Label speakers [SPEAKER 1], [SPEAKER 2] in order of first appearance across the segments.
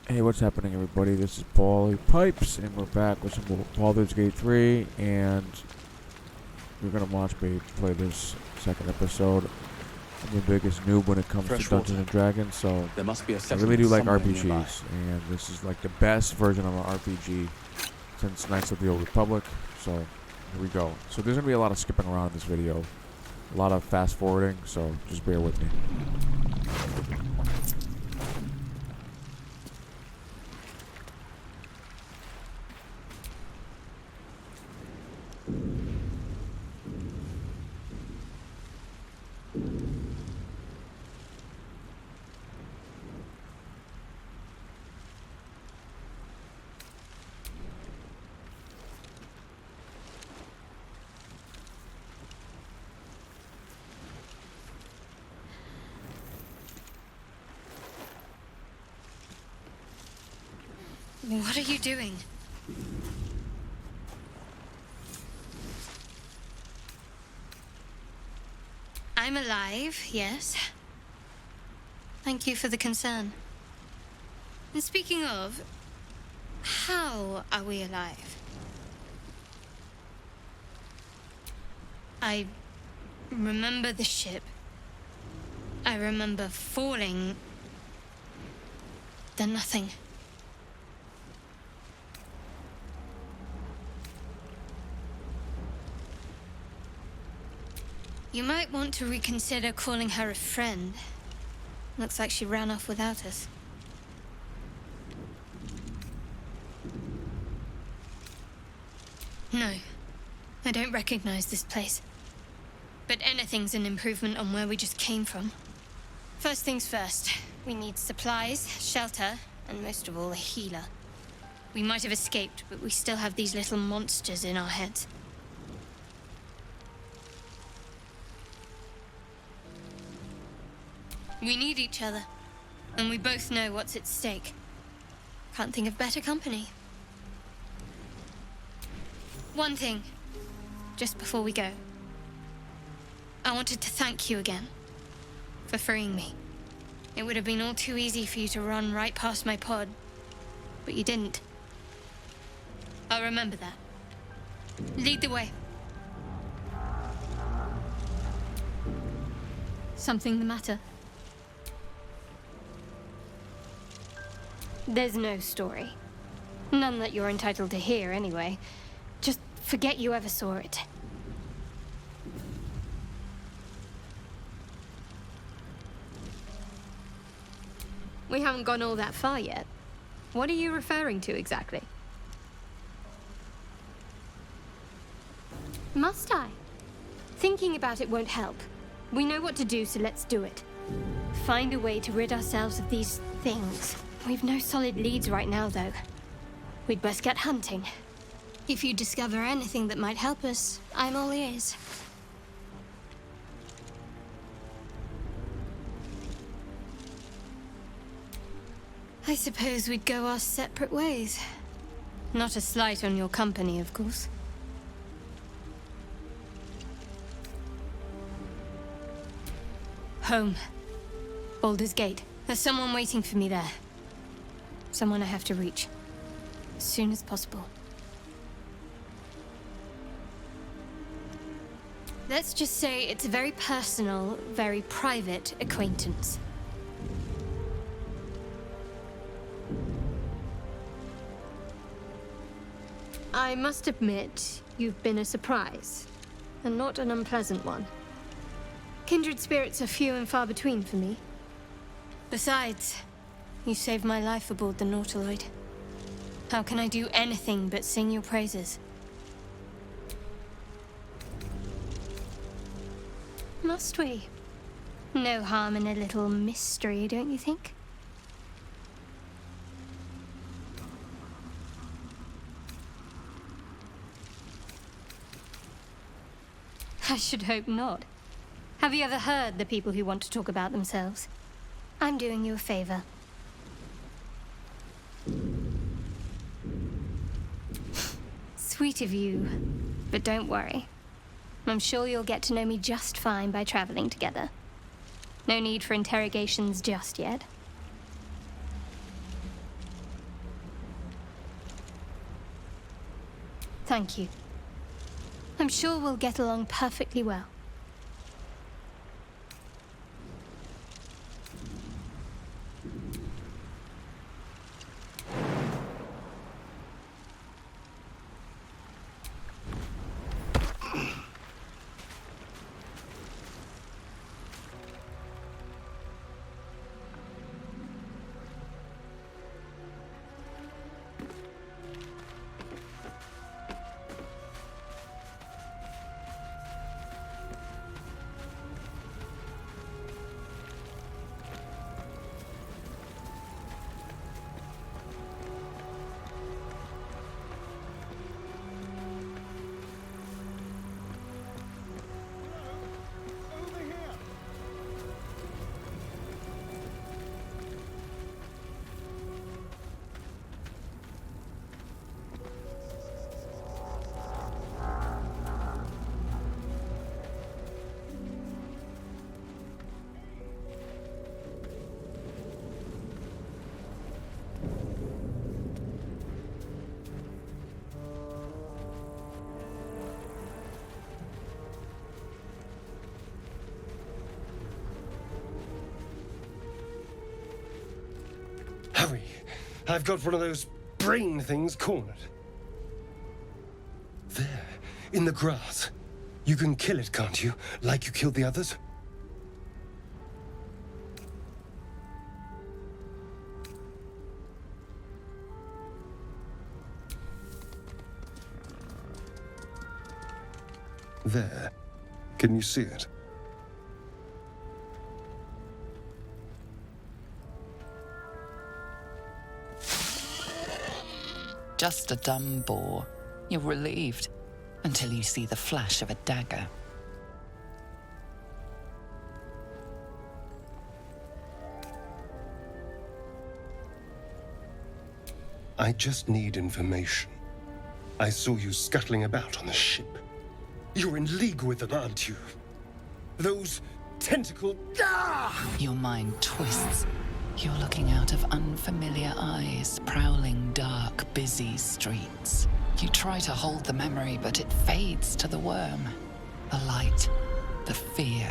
[SPEAKER 1] Hey, what's happening, everybody? This is Paulie Pipes, and we're back with some more Baldurs Gate 3, and we're gonna watch me play this second episode. I'm the biggest noob when it comes to Dungeons and Dragons, so
[SPEAKER 2] there must be a
[SPEAKER 1] I really do like RPGs,
[SPEAKER 2] nearby.
[SPEAKER 1] and this is like the best version of an RPG since Knights of the Old Republic. So here we go. So there's gonna be a lot of skipping around in this video, a lot of fast forwarding, so just bear with me.
[SPEAKER 3] What are you doing? I'm alive, yes. Thank you for the concern. And speaking of, how are we alive? I remember the ship. I remember falling. Then nothing. You might want to reconsider calling her a friend. Looks like she ran off without us. No, I don't recognize this place. But anything's an improvement on where we just came from. First things first, we need supplies, shelter, and most of all, a healer. We might have escaped, but we still have these little monsters in our heads. We need each other, and we both know what's at stake. Can't think of better company. One thing, just before we go. I wanted to thank you again for freeing me. It would have been all too easy for you to run right past my pod, but you didn't. I'll remember that. Lead the way. Something the matter? There's no story. None that you're entitled to hear, anyway. Just forget you ever saw it. We haven't gone all that far yet. What are you referring to exactly? Must I? Thinking about it won't help. We know what to do, so let's do it. Find a way to rid ourselves of these things. We've no solid leads right now, though. We'd best get hunting. If you discover anything that might help us, I'm all ears. I suppose we'd go our separate ways. Not a slight on your company, of course. Home. Baldurs Gate. There's someone waiting for me there. Someone I have to reach. As soon as possible. Let's just say it's a very personal, very private acquaintance. I must admit, you've been a surprise. And not an unpleasant one. Kindred spirits are few and far between for me. Besides, you saved my life aboard the Nautiloid. How can I do anything but sing your praises? Must we? No harm in a little mystery, don't you think? I should hope not. Have you ever heard the people who want to talk about themselves? I'm doing you a favor. Sweet of you, but don't worry. I'm sure you'll get to know me just fine by traveling together. No need for interrogations just yet. Thank you. I'm sure we'll get along perfectly well.
[SPEAKER 2] Hurry! I've got one of those brain things cornered. There, in the grass. You can kill it, can't you? Like you killed the others? There. Can you see it?
[SPEAKER 4] Just a dumb boar. You're relieved until you see the flash of a dagger.
[SPEAKER 2] I just need information. I saw you scuttling about on the ship. You're in league with them, aren't you? Those tentacle... Ah!
[SPEAKER 4] Your mind twists. You're looking out of unfamiliar eyes, prowling dark, busy streets. You try to hold the memory, but it fades to the worm. The light, the fear.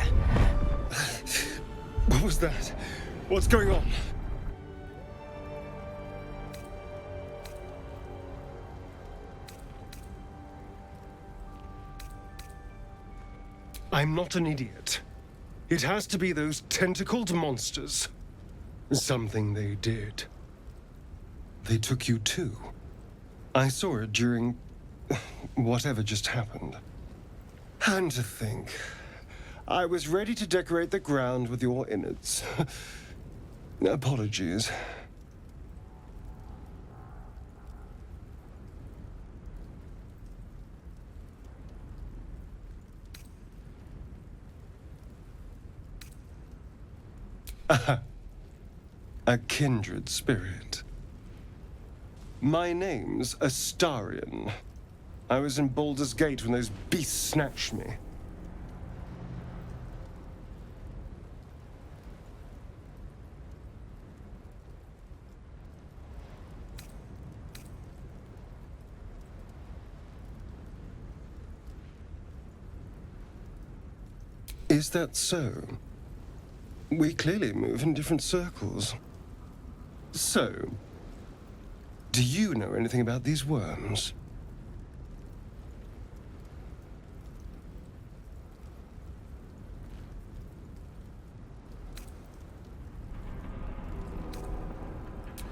[SPEAKER 2] What was that? What's going on? I'm not an idiot. It has to be those tentacled monsters. Something they did. They took you too. I saw it during whatever just happened. And to think, I was ready to decorate the ground with your innards. Apologies. A kindred spirit. My name's Astarion. I was in Baldurs Gate when those beasts snatched me. Is that so? We clearly move in different circles. So, do you know anything about these worms?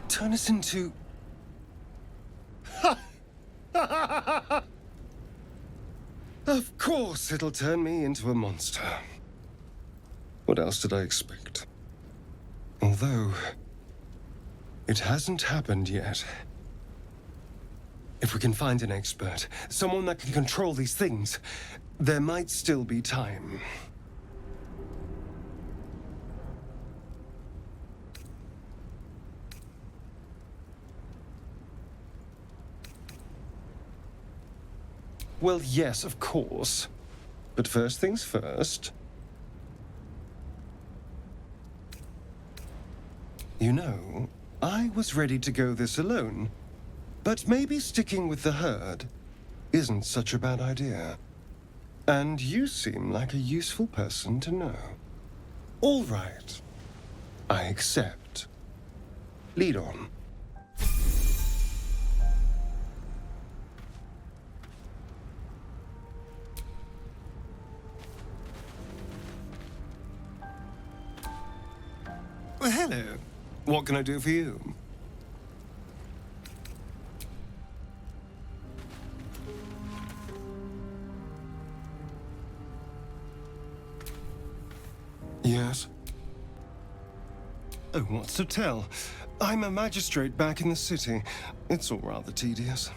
[SPEAKER 2] Turn us into... Of course it'll turn me into a monster. What else did I expect? Although, it hasn't happened yet. If we can find an expert, someone that can control these things, there might still be time. Well, yes, of course. But first things first. You know, I was ready to go this alone, but maybe sticking with the herd isn't such a bad idea. And you seem like a useful person to know. All right. I accept. Lead on. Well, hello. What can I do for you? Yes? Oh, what's to tell? I'm a magistrate back in the city. It's all rather tedious.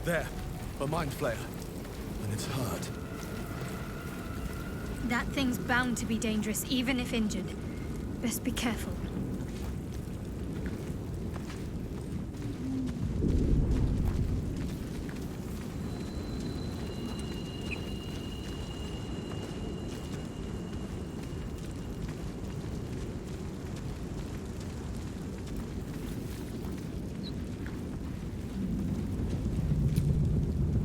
[SPEAKER 5] There, a Mind Flayer. And it's hurt.
[SPEAKER 3] That thing's bound to be dangerous, even if injured. Best be careful.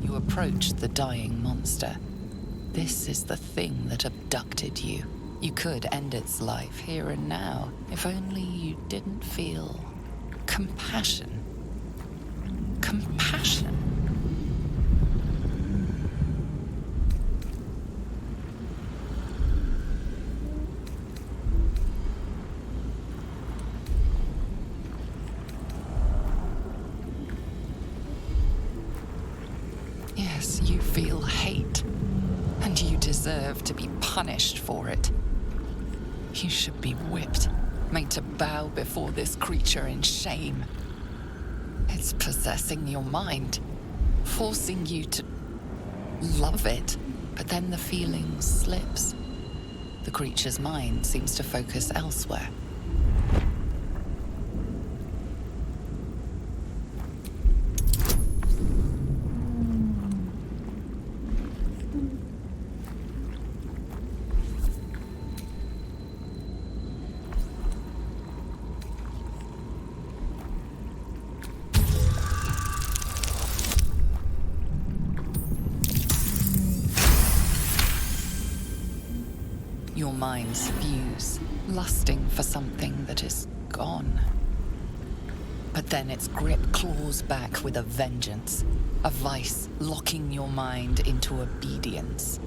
[SPEAKER 4] You approach the dying monster. This is the thing that abducted you. You could end its life here and now, if only you didn't feel compassion. Compassion. Yes, you feel hate. And you deserve to be punished for it. You should be whipped, made to bow before this creature in shame. It's possessing your mind, forcing you to love it, but then the feeling slips. The creature's mind seems to focus elsewhere. Your minds fuse, lusting for something that is gone. But then its grip claws back with a vengeance, a vice locking your mind into obedience.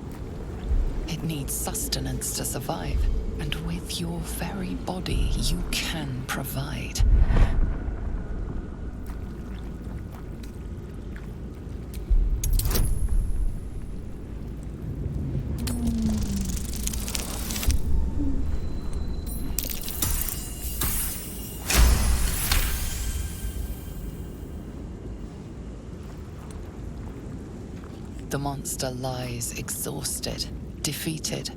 [SPEAKER 4] It needs sustenance to survive, and with your very body you can provide. The monster lies exhausted, defeated.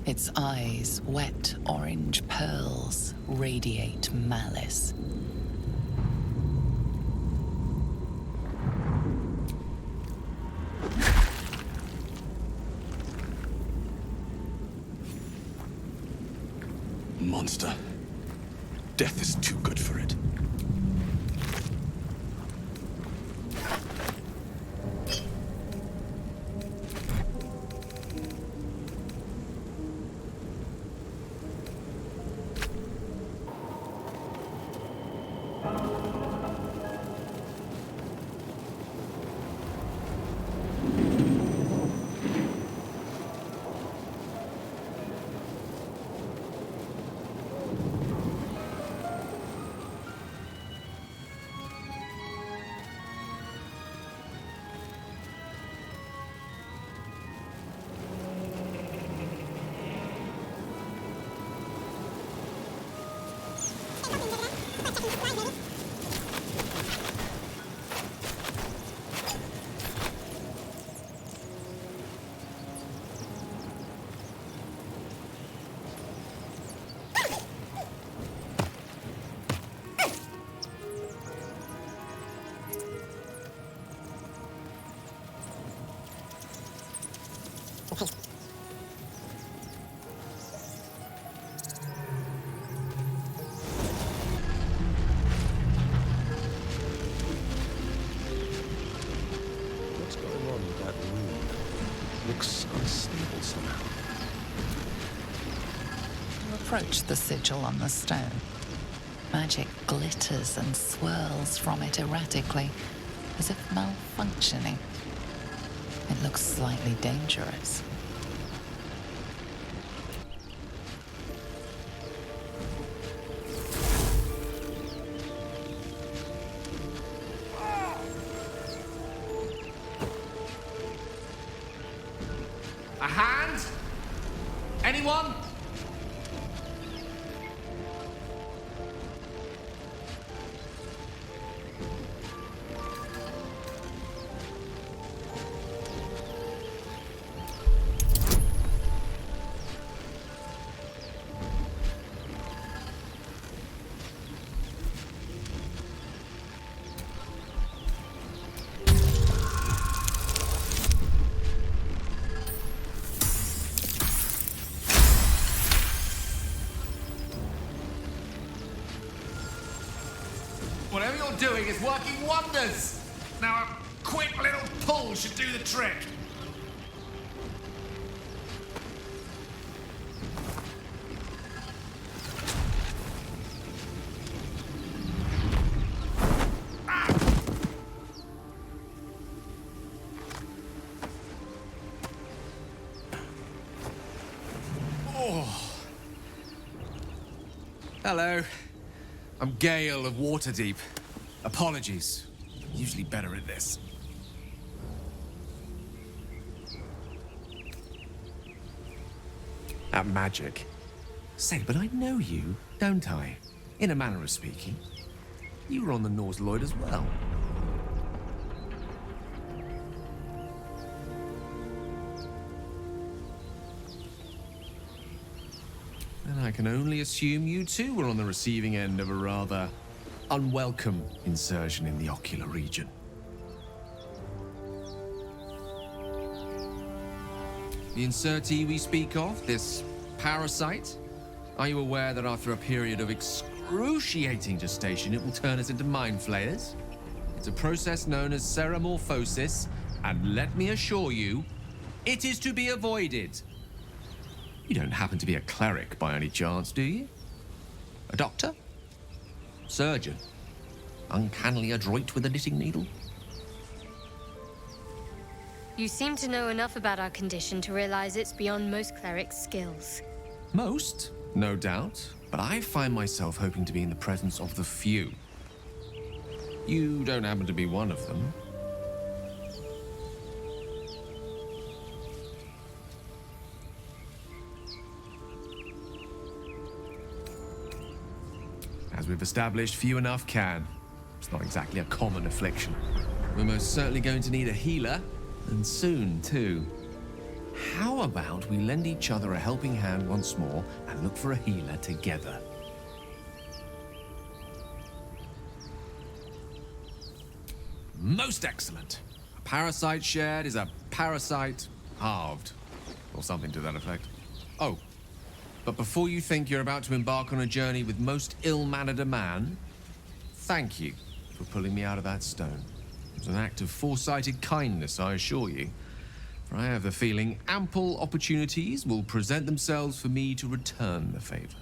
[SPEAKER 4] Its eyes, wet orange pearls, radiate malice.
[SPEAKER 5] Monster. Death is too good for it.
[SPEAKER 4] approach the sigil on the stone. Magic glitters and swirls from it erratically, as if malfunctioning. It looks slightly dangerous.
[SPEAKER 6] A hand? Anyone? Whatever you're doing is working wonders. Now a quick little pull should do the trick. Hello. I'm Gale of Waterdeep. Apologies. Usually better at this. At magic. Say, but I know you, don't I? In a manner of speaking. You were on the Norse Lloyd as well. And I can only assume you too were on the receiving end of a rather unwelcome insertion in the ocular region. The insertee we speak of, this parasite, are you aware that after a period of excruciating gestation, it will turn us into Mind Flayers? It's a process known as ceremorphosis, and let me assure you, it is to be avoided. You don't happen to be a cleric by any chance, do you? A doctor? Surgeon? Uncannily adroit with a knitting needle?
[SPEAKER 3] You seem to know enough about our condition to realize it's beyond most clerics' skills.
[SPEAKER 6] Most, no doubt, but I find myself hoping to be in the presence of the few. You don't happen to be one of them. As we've established, few enough can. It's not exactly a common affliction. We're most certainly going to need a healer, and soon, too. How about we lend each other a helping hand once more and look for a healer together? Most excellent. A parasite shared is a parasite halved, or something to that effect. Oh. But before you think you're about to embark on a journey with most ill-mannered a man, thank you for pulling me out of that stone. It was an act of foresighted kindness, I assure you. For I have the feeling ample opportunities will present themselves for me to return the favor.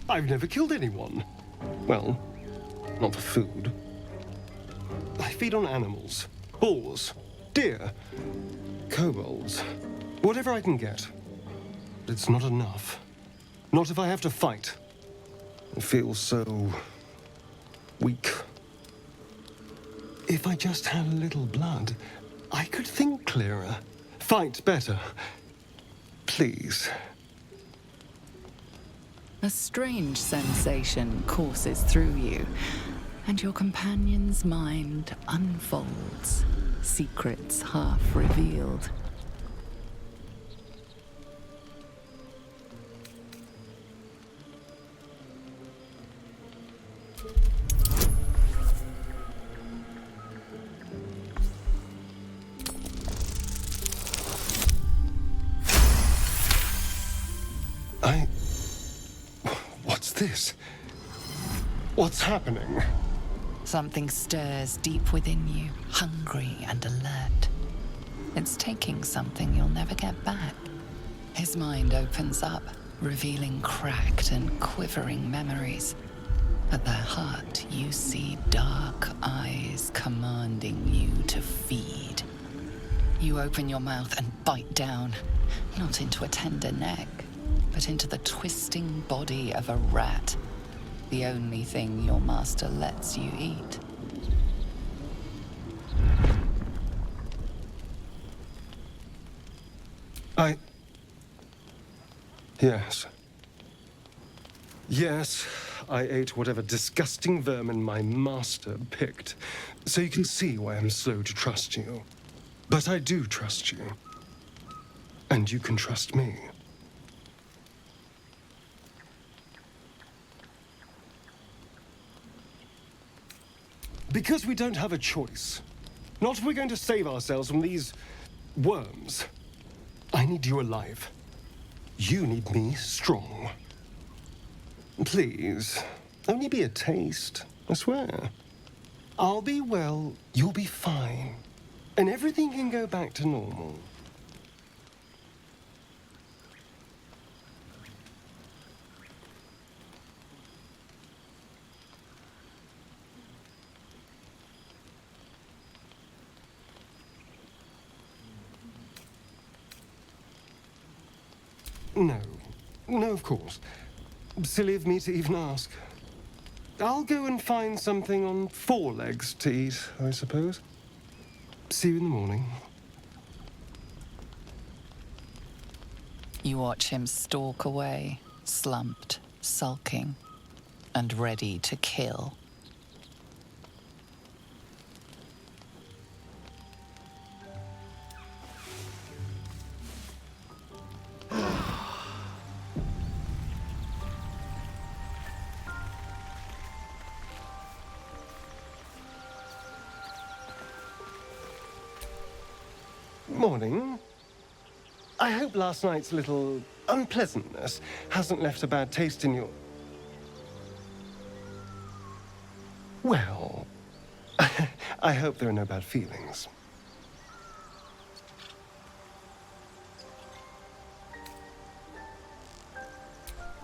[SPEAKER 2] I've never killed anyone. Well, not for food. I feed on animals. Bulls. Deer. Kobolds. Whatever I can get. But it's not enough. Not if I have to fight. I feel so weak. If I just had a little blood, I could think clearer. Fight better. Please.
[SPEAKER 4] A strange sensation courses through you, and your companion's mind unfolds, secrets half revealed.
[SPEAKER 2] What's this? What's happening?
[SPEAKER 4] Something stirs deep within you, hungry and alert. It's taking something you'll never get back. His mind opens up, revealing cracked and quivering memories. At their heart, you see dark eyes commanding you to feed. You open your mouth and bite down, not into a tender neck, but into the twisting body of a rat, the only thing your master lets you eat.
[SPEAKER 2] Yes. Yes, I ate whatever disgusting vermin my master picked, so you can see why I'm slow to trust you. But I do trust you. And you can trust me. Because we don't have a choice. Not if we're going to save ourselves from these worms. I need you alive. You need me strong. Please, only be a taste, I swear. I'll be well, you'll be fine. And everything can go back to normal. No, of course. Silly of me to even ask. I'll go and find something on 4 legs to eat, I suppose. See you in the morning.
[SPEAKER 4] You watch him stalk away, slumped, sulking, and ready to kill.
[SPEAKER 2] Morning. I hope last night's little unpleasantness hasn't left a bad taste in your... Well, I hope there are no bad feelings.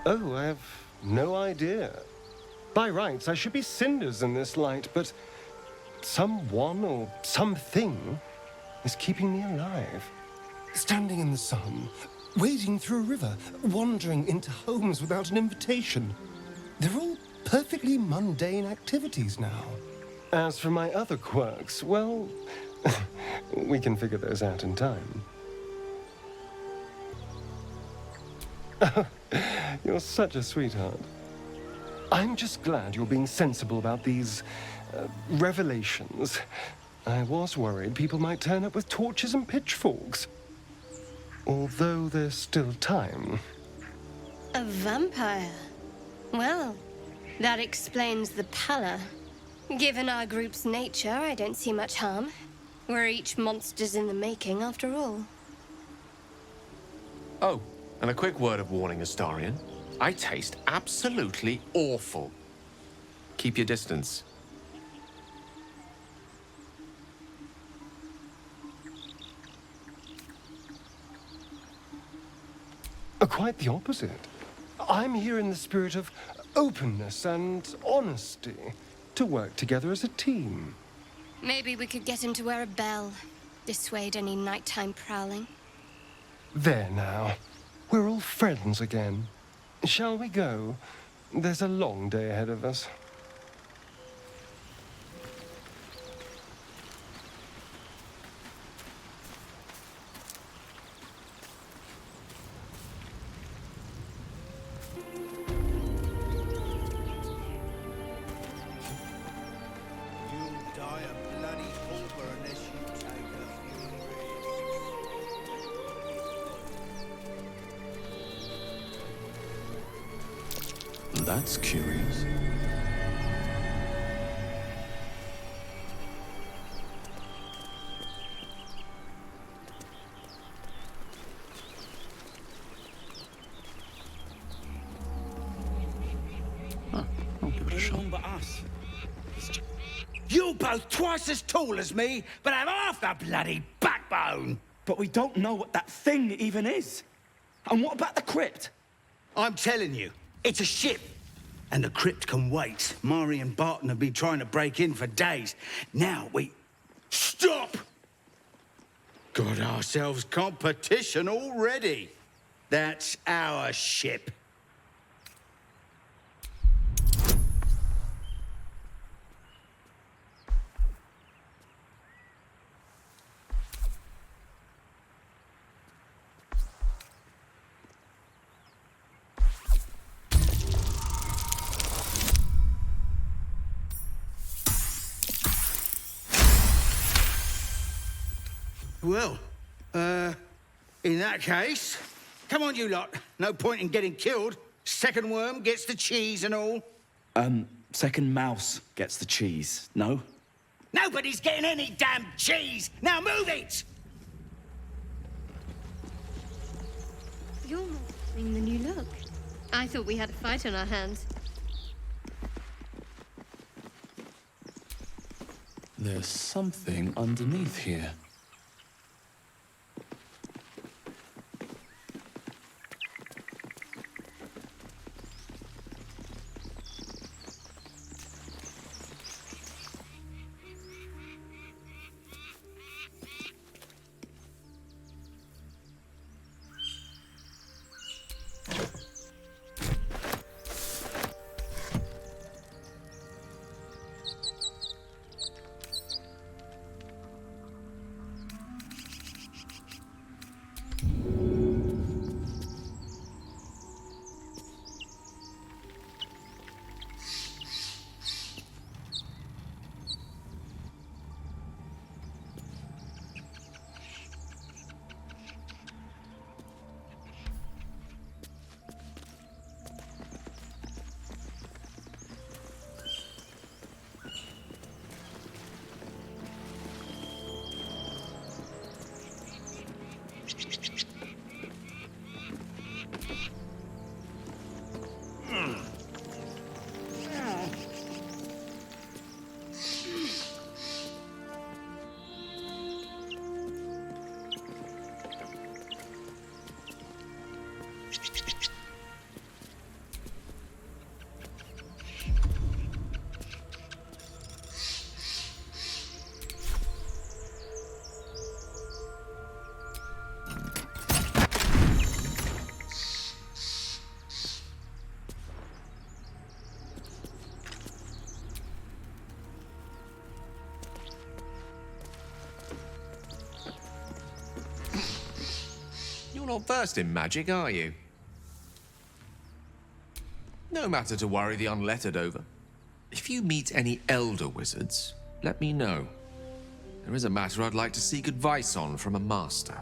[SPEAKER 2] Oh, I have no idea. By rights, I should be cinders in this light, but someone or something is keeping me alive. Standing in the sun, wading through a river, wandering into homes without an invitation. They're all perfectly mundane activities now. As for my other quirks, well, we can figure those out in time. You're such a sweetheart. I'm just glad you're being sensible about these revelations. I was worried people might turn up with torches and pitchforks. Although there's still time.
[SPEAKER 3] A vampire? Well, that explains the pallor. Given our group's nature, I don't see much harm. We're each monsters in the making, after all.
[SPEAKER 7] Oh, and a quick word of warning, Astarion. I taste absolutely awful. Keep your distance.
[SPEAKER 2] Quite the opposite. I'm here in the spirit of openness and honesty to work together as a team.
[SPEAKER 3] Maybe we could get him to wear a bell. Dissuade any nighttime prowling.
[SPEAKER 2] There now. We're all friends again. Shall we go? There's a long day ahead of us.
[SPEAKER 6] That's curious.
[SPEAKER 8] anyone but us. You're both twice as tall as me, but have half the bloody backbone.
[SPEAKER 9] But we don't know what that thing even is. And what about the crypt?
[SPEAKER 8] I'm telling you, it's a ship. And the crypt can wait. Mari and Barton have been trying to break in for days. Now we... Stop! Got ourselves competition already. That's our ship. Well, in that case, come on, you lot. No point in getting killed. Second worm gets the cheese and all.
[SPEAKER 9] Second mouse gets the cheese, no?
[SPEAKER 8] Nobody's getting any damn cheese! Now move it!
[SPEAKER 3] You're more threatening than you look. I thought we had a fight on our hands.
[SPEAKER 10] There's something underneath here.
[SPEAKER 7] You're not versed in magic, are you? No matter to worry the unlettered over. If you meet any elder wizards, let me know. There is a matter I'd like to seek advice on from a master.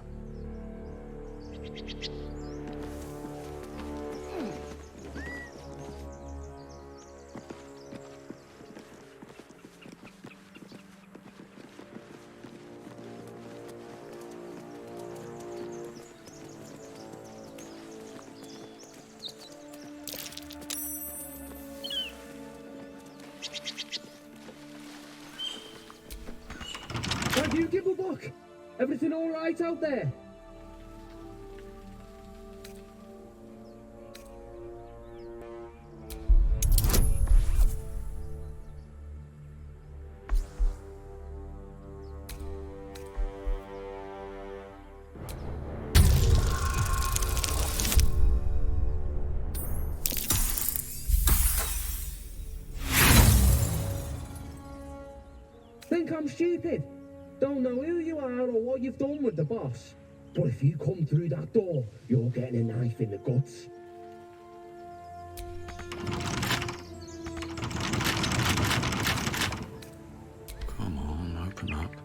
[SPEAKER 11] Have you give a look? Everything all right out there? Think I'm stupid? Don't know who you are or what you've done with the boss. But if you come through that door, you're getting a knife in the guts.
[SPEAKER 10] Come on, open up.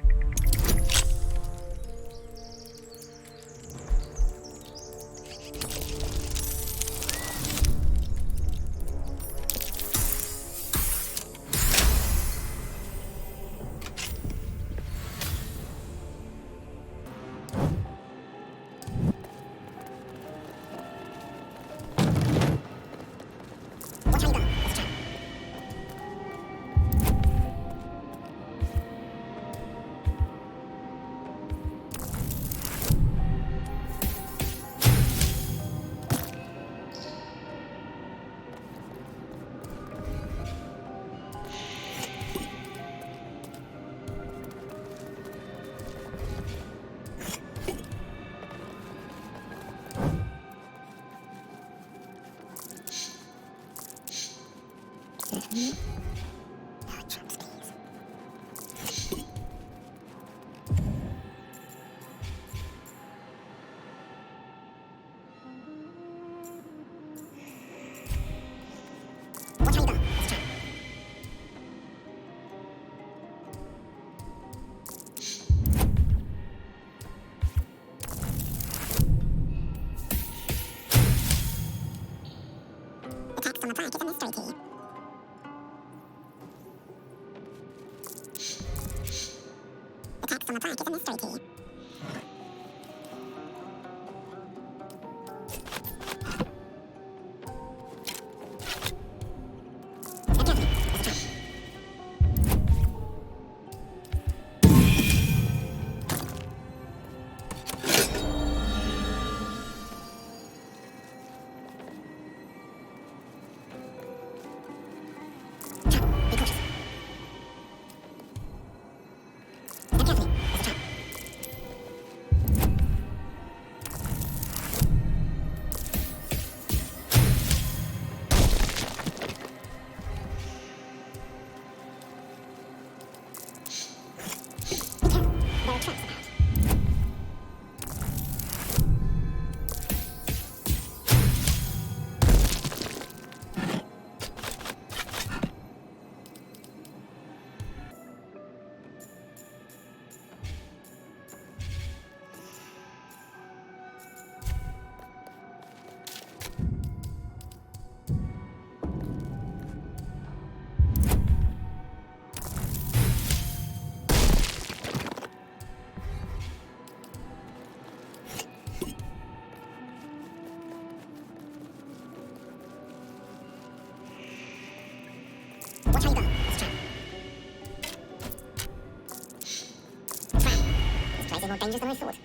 [SPEAKER 12] More dangerous than I thought.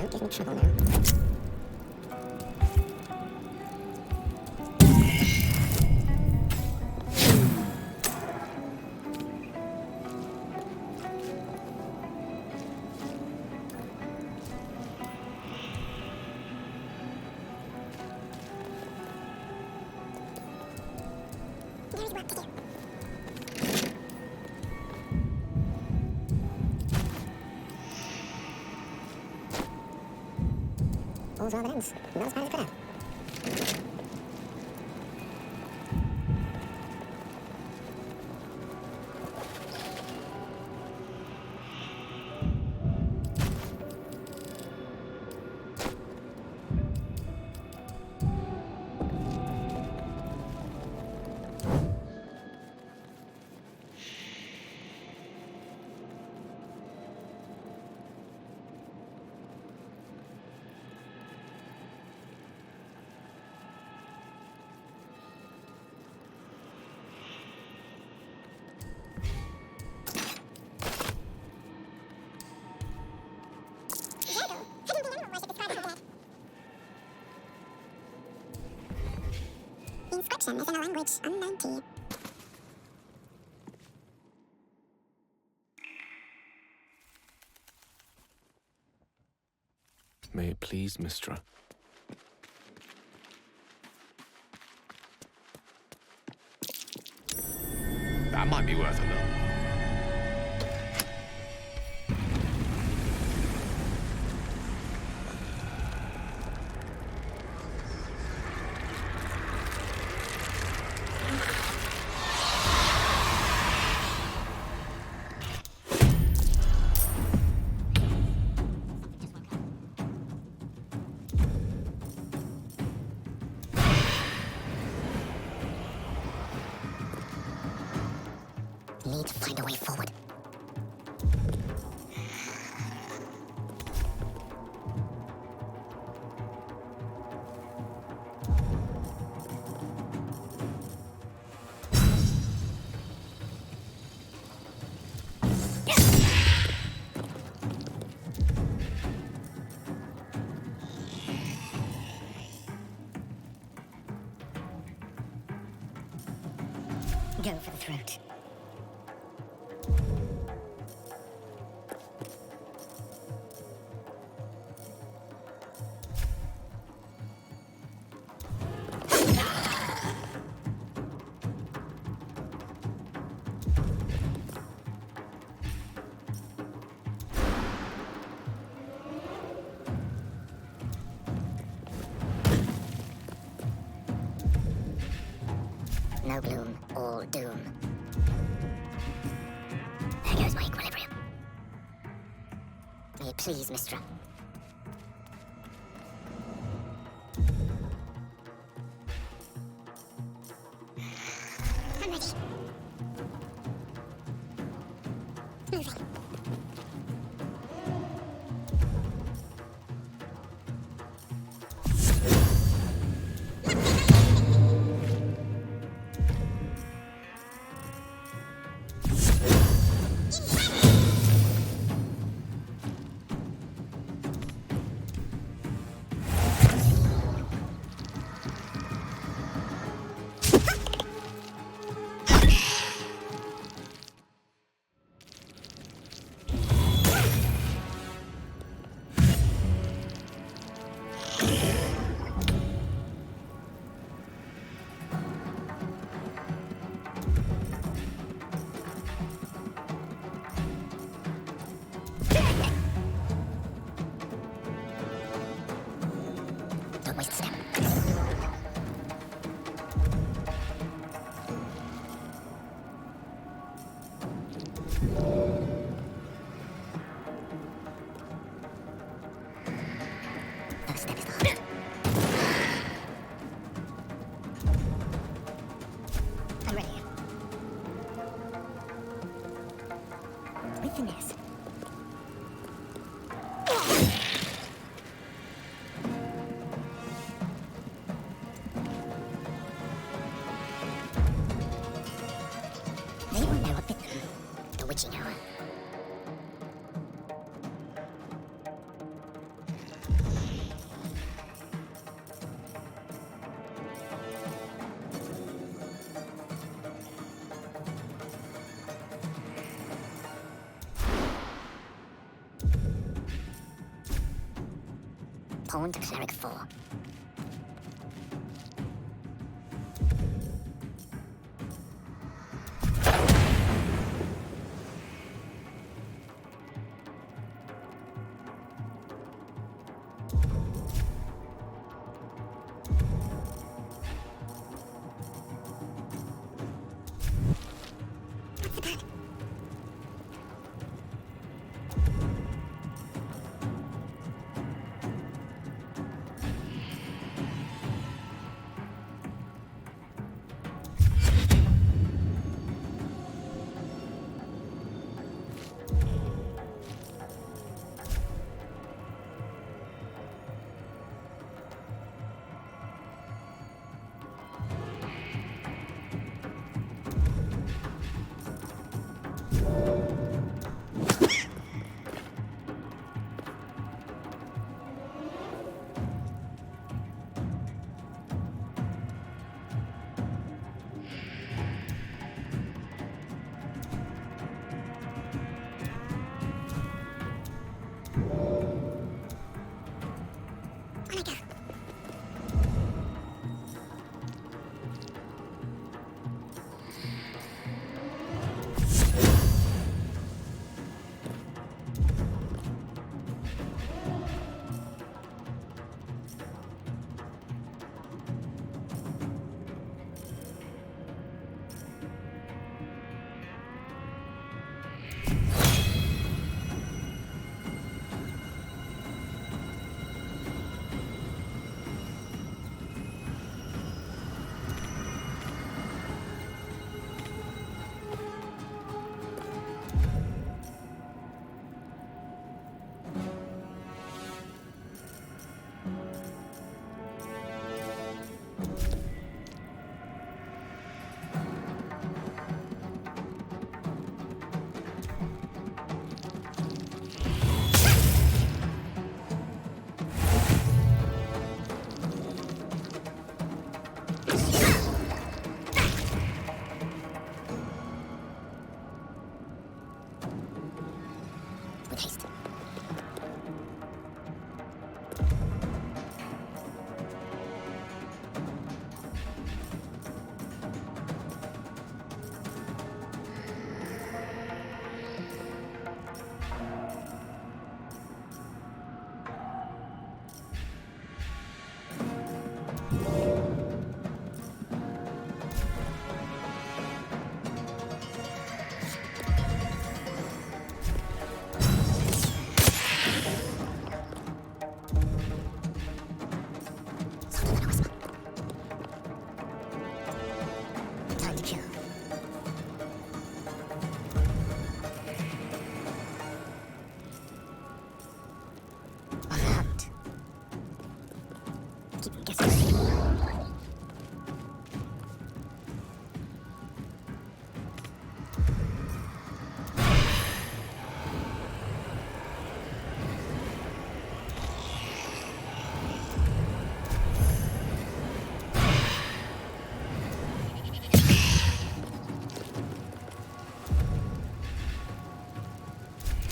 [SPEAKER 12] Don't give me trouble now. There's work to do. All's well that ends. Not as bad as it could have. Inscription is in a language unknown to you.
[SPEAKER 10] May it please, Mistra.
[SPEAKER 7] That might be worth a look.
[SPEAKER 12] Need to find a way forward. Go for the throat. No gloom, all doom. There goes my equilibrium. May it please, Mistra. I'm ready. Moving. Don't waste a step. First step is the hardest. I'm ready. With finesse. They won't know what bit them. The witching hour. Pawn to cleric 4.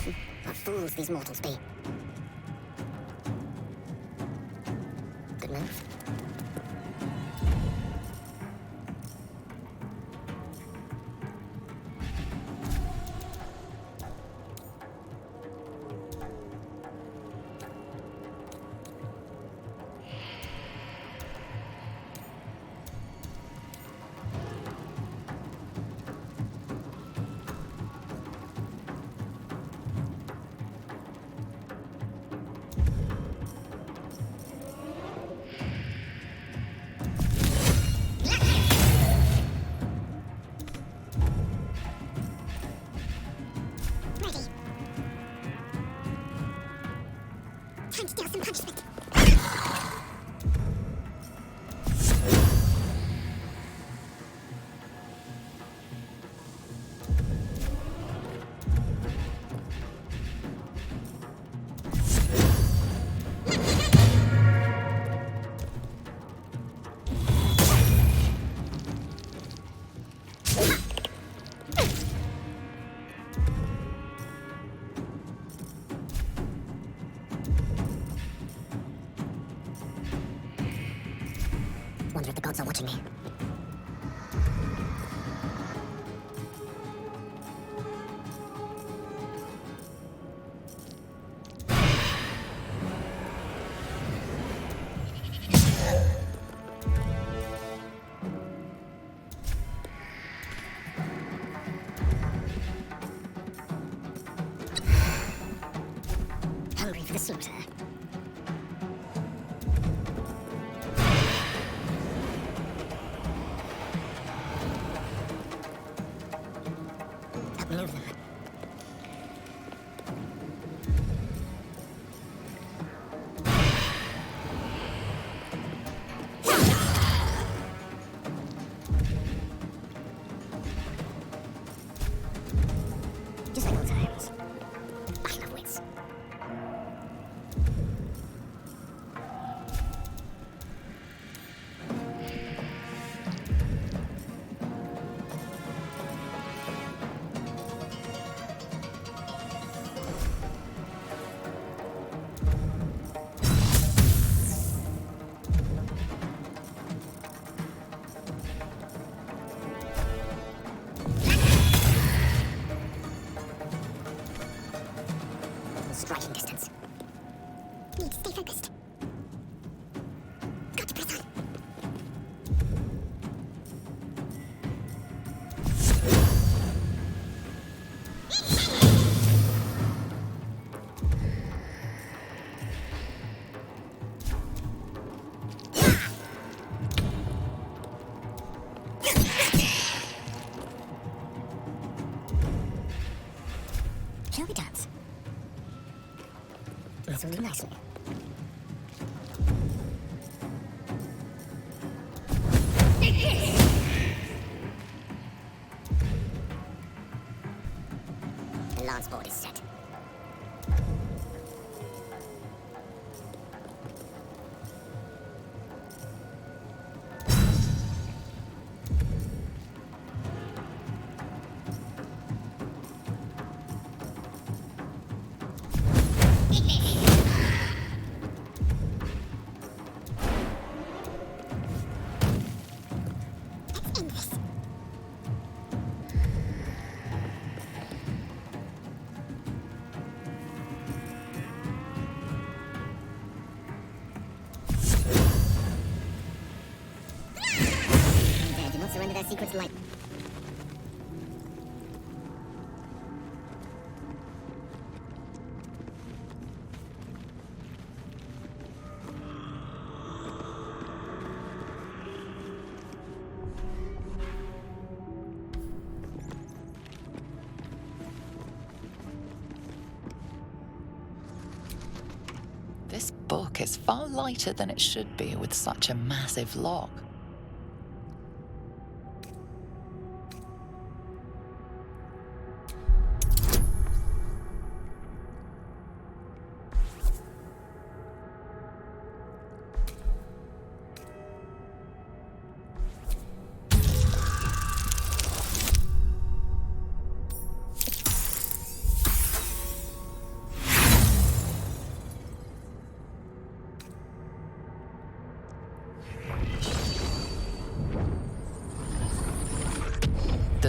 [SPEAKER 12] What fools these mortals be. Good move. Time to deal some punishment. Wonder if the gods are watching me. Hungry for the slaughter. Move them. Just like old times. Battle of wits. Striking distance. Need to stay focused. Got to press on. Shall we dance? This will do nicely. The lance board is set. Do not surrender their secrets lightly.
[SPEAKER 4] This book is far lighter than it should be with such a massive lock.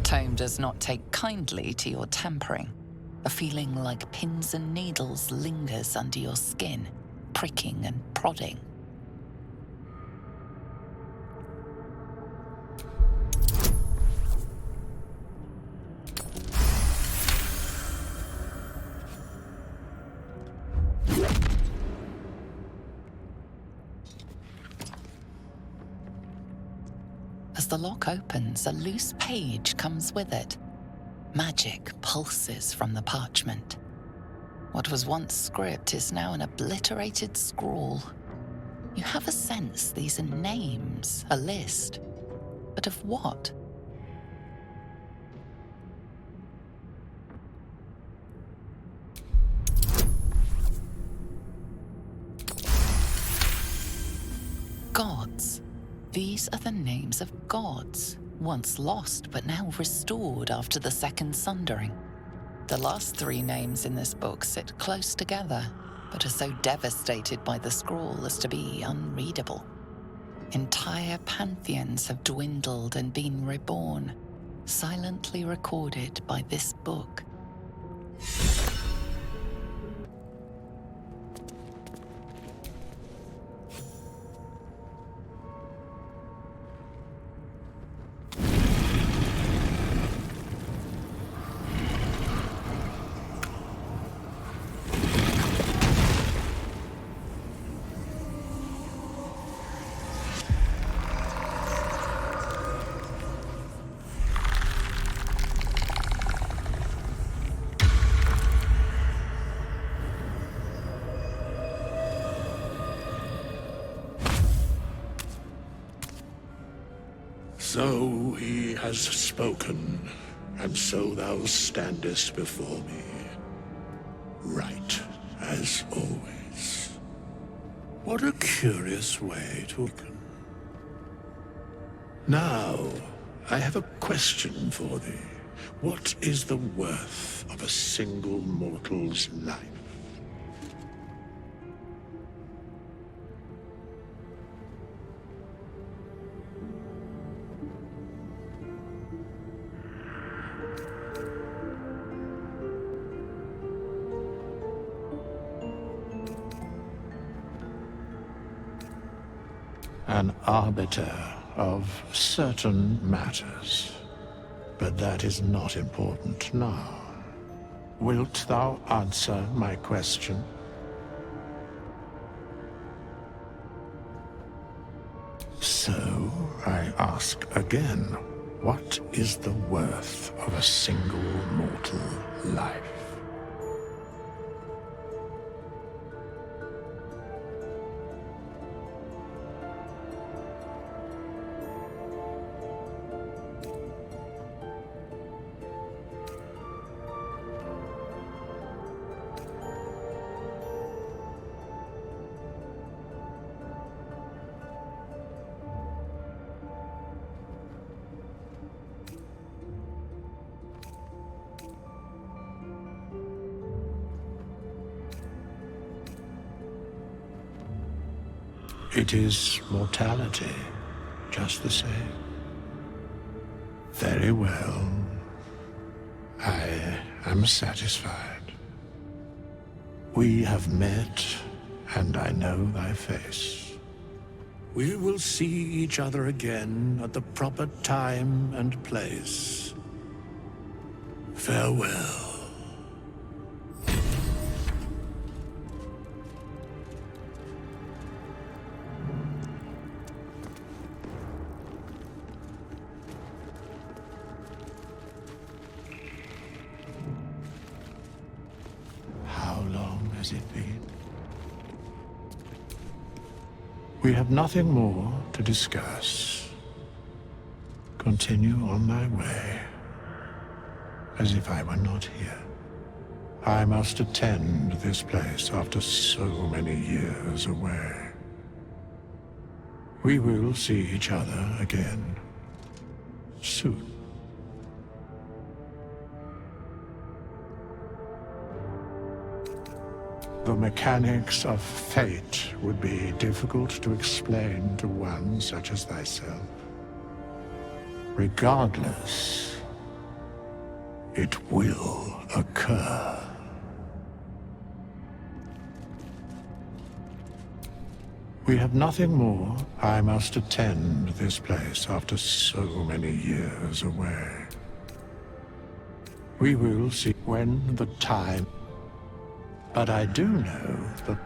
[SPEAKER 4] tome does not take kindly to your tampering. A feeling like pins and needles lingers under your skin, pricking and prodding. As the lock opens, a loose page comes with it. Magic pulses from the parchment. What was once script is now an obliterated scrawl. You have a sense these are names, a list. But of what? Gods. These are the names of gods, once lost but now restored after the Second Sundering. The last three names in this book sit close together, but are so devastated by the scrawl as to be unreadable. Entire pantheons have dwindled and been reborn, silently recorded by this book.
[SPEAKER 13] So he has spoken, and so thou standest before me. Right, as always. What a curious way to... Now, I have a question for thee. What is the worth of a single mortal's life? An arbiter of certain matters. But that is not important now. Wilt thou answer my question? So, I ask again, what is the worth of a single mortal life? It is mortality, just the same. Very well. I am satisfied. We have met, and I know thy face. We will see each other again at the proper time and place. Farewell. It been? We have nothing more to discuss. Continue on thy way, as if I were not here. I must attend this place after so many years away. We will see each other again soon. The mechanics of fate would be difficult to explain to one such as thyself. Regardless, it will occur. We have nothing more. I must attend this place after so many years away. We will see when the time. But I do know the